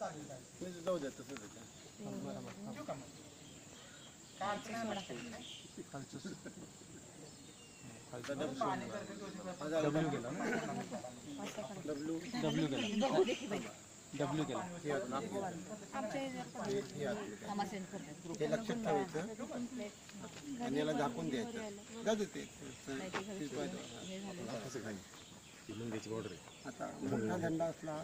जाऊ द्या तसं डब्ल्यू केला हे लक्षात ठेवायचं आणि याला झाकून द्यायचं जाऊ ते आता मोठा झेंडा असला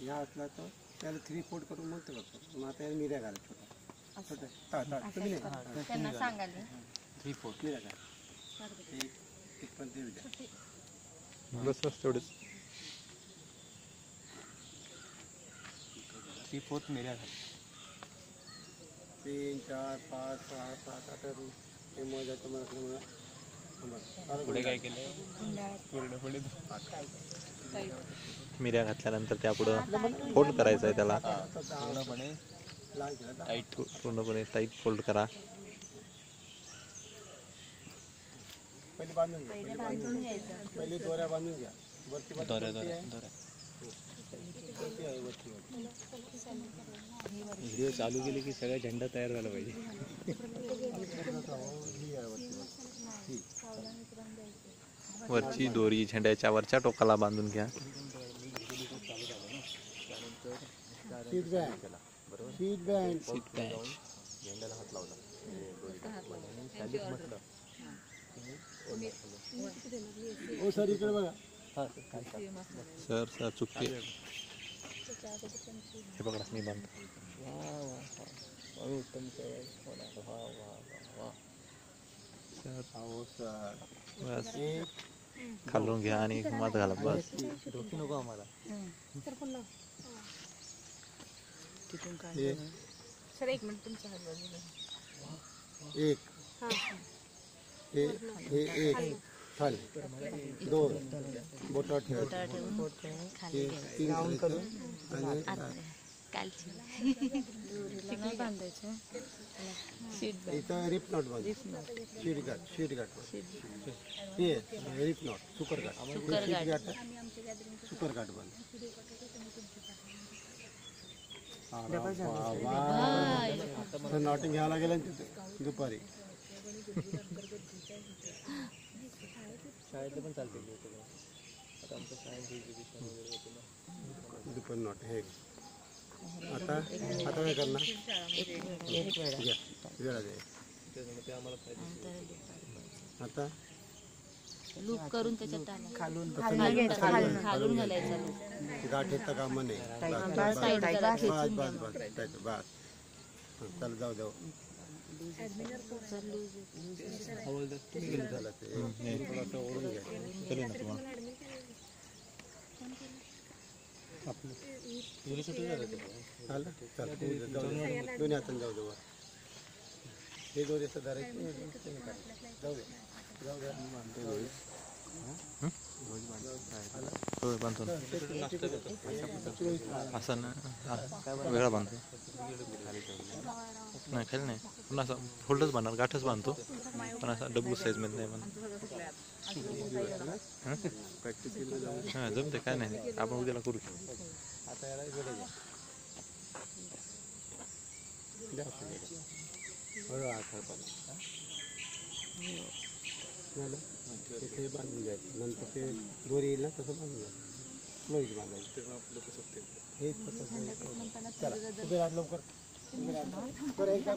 ह्या असला तर त्याला 3 फोल्ड करून मग ते बघतो मग आता याला मिऱ्या घालायचं छोट्या तुम्ही नाही 3 फोल्ड मिऱ्या घाला पण ते बस तेवढेच 3/4 मिऱ्या घाला 3 4 5 6 7 8 हे मोजायचं मला पुढे काय केलं मिऱ्या घातल्यानंतर त्या पुढे फोल्ड करायचं आहे त्याला पूर्णपणे टाईट फोल्ड करा. पहिले बांधून घ्या पहिले दोऱ्या बांधून घ्या दोऱ्या व्हिडिओ चालू केले की सगळा झेंडा तयार झाला पाहिजे. वरची दोरी झेंड्याच्या वरच्या टोकाला बांधून घ्या. सीट बँड झेंड्याला हात लावला हो सर इकडे बघा सर चुकते हे पकडा मी बांधतो. बस खालून घ्या आणि मध घाला बस. डोकी नको आम्हाला. सर 1 मिनिट तुमच्या हात बाजूला एक खाली 2 बोटा ठेवायचं 3 करायचं आणि इथं रिप नॉट बांध शीट गाठ हे रिप नॉट सुपर गाठ बांध. नॉटिंग घ्यायला गेलं तिथे दुपारी शाळेतले पण चालते दुपारी नॉट हे आता काय करणार आता लूप करून त्याच्यात खालून घालायचं गाठ येतं का म्हणे बस चल जाऊ जाऊ झालं ते ओढून घ्या दोन्ही हाताने जाऊ जाऊ हे दोरी असं धरायचं जाऊ दे बांधतो असं ना वेगळा बांधतो नाही खाली नाही पण असं फोल्डच बांधणार गाठच बांधतो पण असा डब्लू साईज मध्ये नाही बांधतो. हां जमते काय नाही आपण उद्याला करू. आता याला ते बांधून घ्यायचं नंतर ते दोरी येईल ना तसं बांधून घ्यायचं लोईच बांधायचं हेच लवकर एकदा